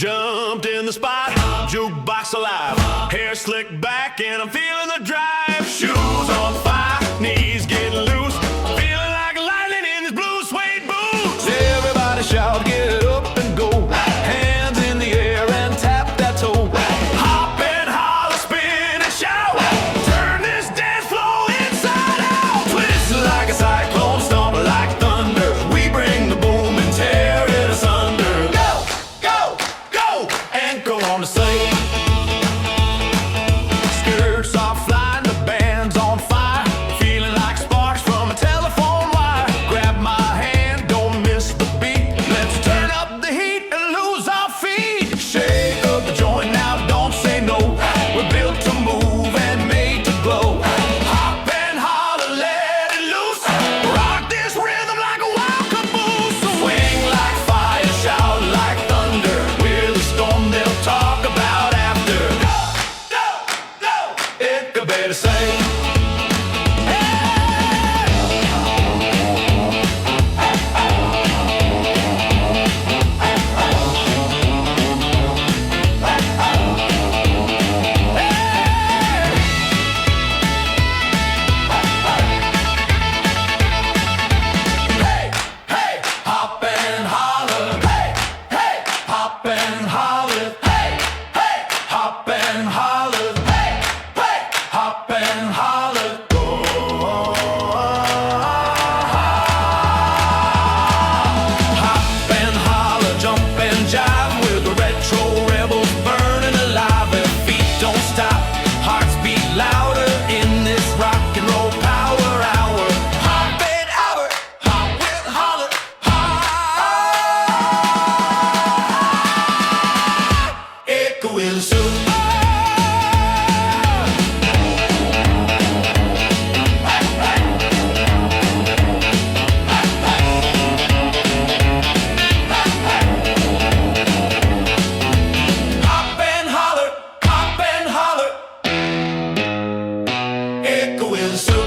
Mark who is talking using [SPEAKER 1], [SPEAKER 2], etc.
[SPEAKER 1] Jumped in the spot, jukebox alive, hair slicked back and I'm feeling the drive. Shoes on fire, knees getting loose, feeling like lightning in these blue suede boots. Everybody shout, get up and go, hands in the air and tap that toe. Hop and holler, spin and shout, turn this dance floor inside out. Twist like a cyclone, stomp like thunder, we bring the boom and tear it asunder. Go on to say, skirts are flying, the band's on fire, feeling like sparks from a telephone wire. Grab my hand, don't miss the beat, let's turn up the heat and lose our feet. Shake up the joint now, don't say no, we're built to move and made to glow. Hop and holler, let it loose, rock this rhythm like a wild caboose. Swing like fire, shout like thunder, we're the storm they'll talk about after. It could better say, hop and holler, hop and holler, hop and holler, hop and holler. Hop and holler, jump and jive with the retro rebels burning alive. Their feet don't stop, hearts beat louder in this rock and roll power hour. Hop and holler, hop with holler, hop. Echo will soon. It will soon.